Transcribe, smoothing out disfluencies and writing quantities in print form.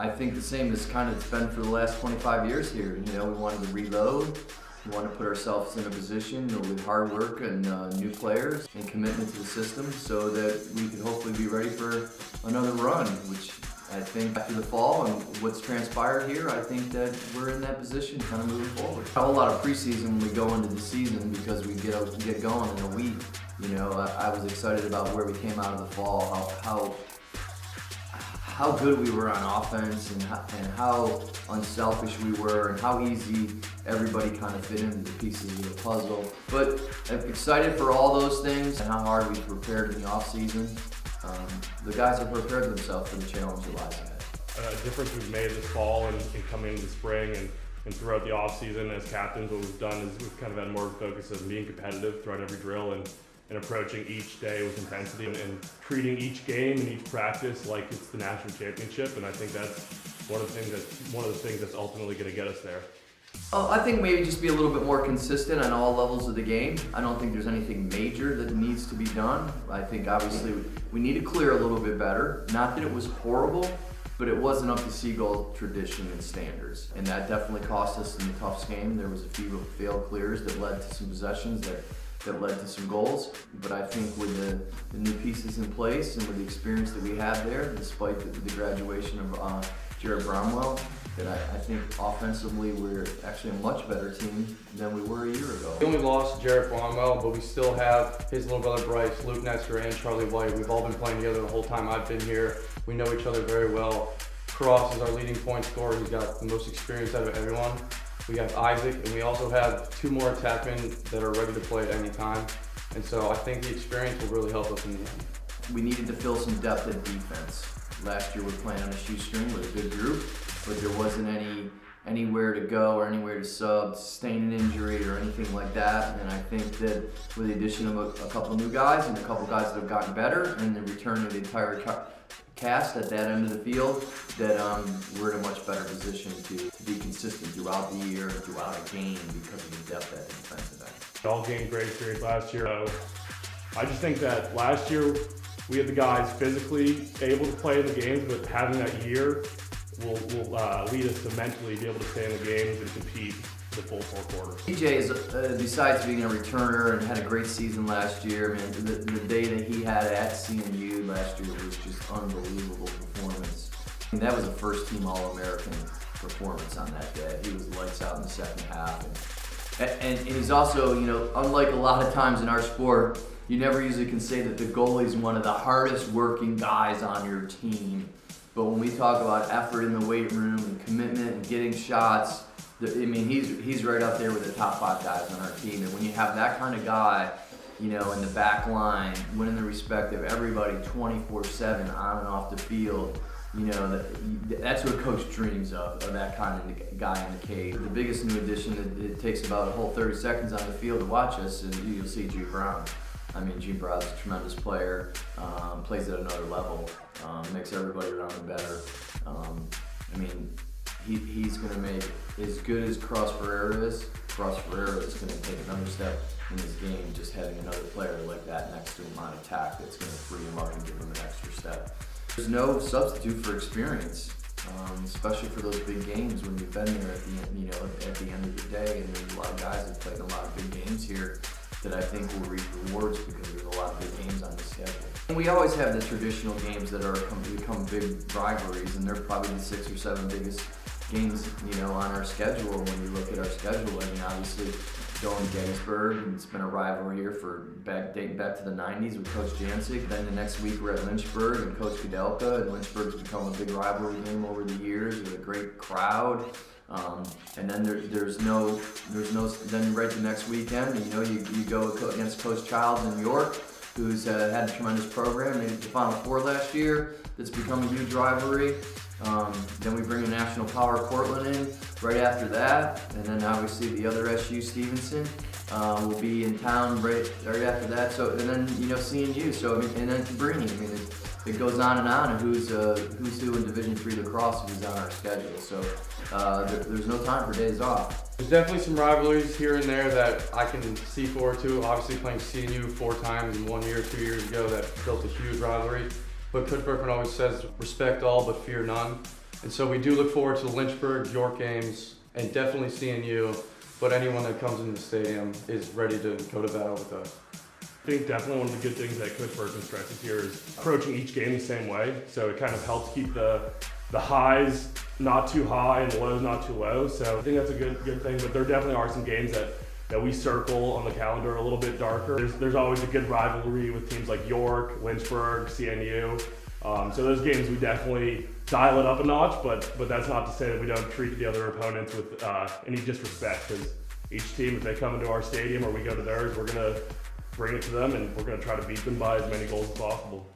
I think the same as kind of it's been for the last 25 years here. You know, we wanted to reload. We want to put ourselves in a position with hard work and new players and commitment to the system so that we could hopefully be ready for another run, which I think after the fall and what's transpired here, I think that we're in that position kind of moving forward. A whole lot of preseason when we go into the season because we get going in a week. You know, I was excited about where we came out of the fall, how good we were on offense and how unselfish we were and how easy everybody kind of fit into the pieces of the puzzle. But I'm excited for all those things and how hard we prepared in the off season. The guys have prepared themselves for the challenge that lies ahead. A difference we've made this fall and coming into spring and throughout the off season as captains, what we've done is we've kind of had more focus on being competitive throughout every drill and approaching each day with intensity and treating each game and each practice like it's the national championship. And I think that's one of the things that's ultimately going to get us there. I think maybe just be a little bit more consistent on all levels of the game. I don't think there's anything major that needs to be done. I think obviously we need to clear a little bit better. Not that it was horrible, but it wasn't up to Seagull tradition and standards. And that definitely cost us in the Tufts game. There was a few failed clears that led to some possessions that led to some goals. But I think with the new pieces in place and with the experience that we have there, despite the graduation of Jared Bromwell, that I think offensively we're actually a much better team than we were a year ago. We only lost Jared Bromwell, but we still have his little brother Bryce, Luke Nesker, and Charlie White. We've all been playing together the whole time I've been here. We know each other very well. Cross is our leading point scorer. He's got the most experience out of everyone. We have Isaac, and we also have two more attackmen that are ready to play at any time. And so I think the experience will really help us in the end. We needed to fill some depth at defense. Last year we were playing on a shoestring with a good group, but there wasn't anywhere to go or anywhere to sub, sustain an injury or anything like that. And I think that with the addition of a couple new guys and a couple guys that have gotten better and the return of the entire cast at that end of the field, that we're in a much better position to be consistent throughout the year and throughout a game because of the depth at the defensive end. All gained great experience last year. I just think that last year we had the guys physically able to play the games, but having that year will lead us to mentally be able to stay in the games and compete the full 4 quarters. DJ is, besides being a returner and had a great season last year, man, the day that he had at CNU last year was just unbelievable performance. And that was a first team All-American performance on that day. He was lights out in the second half. And he's also, you know, unlike a lot of times in our sport, you never usually can say that the goalie's one of the hardest working guys on your team. But when we talk about effort in the weight room and commitment and getting shots, I mean, he's right up there with the top 5 guys on our team. And when you have that kind of guy, you know, in the back line, winning the respect of everybody 24/7 on and off the field, you know, that's what a coach dreams of that kind of guy in the cage. The biggest new addition, it takes about a whole 30 seconds on the field to watch us, and you'll see G. Brown. I mean, Jim Brown's a tremendous player, plays at another level, makes everybody around him better. I mean, he's going to make, as good as Cross Ferreira is going to take another step in his game, just having another player like that next to him on attack that's going to free him up and give him an extra step. There's no substitute for experience, especially for those big games when you've been there at the end of the day, and there's a lot of guys that played a lot of big games here that I think will reap rewards because there's a lot of big games on the schedule. And we always have the traditional games that become big rivalries, and they're probably the 6 or 7 biggest games, you know, on our schedule. When you look at our schedule, I mean, obviously going to Gettysburg, and it's been a rivalry here dating back to the 90s with Coach Jancic. Then the next week we're at Lynchburg and Coach Kudelka, and Lynchburg's become a big rivalry game over the years with a great crowd. And then then right the next weekend, you know, you go against Coach Childs in York, who's had a tremendous program, made it to the Final Four last year. That's become a huge rivalry. Then we bring a national power Portland in right after that, and then obviously the other SU, Stevenson, will be in town right after that. So, and then, you know, CNU. So, I mean, and then Cabrini. I mean, it goes on and on. And who's who in Division III lacrosse who's on our schedule. So, there's no time for days off. There's definitely some rivalries here and there that I can see forward to. Obviously, playing CNU 4 times in 1 year, 2 years ago, that built a huge rivalry. But Coach Berkman always says, respect all but fear none. And so we do look forward to the Lynchburg, York games, and definitely CNU. But anyone that comes into the stadium is ready to go to battle with us. I think definitely one of the good things that Coach Berkman stresses here is approaching each game the same way. So it kind of helps keep the highs not too high and the lows not too low. So I think that's a good thing. But there definitely are some games that we circle on the calendar a little bit darker. There's always a good rivalry with teams like York, Lynchburg, CNU. So those games we definitely dial it up a notch, but that's not to say that we don't treat the other opponents with any disrespect, because each team, if they come into our stadium or we go to theirs, we're going to bring it to them and we're going to try to beat them by as many goals as possible.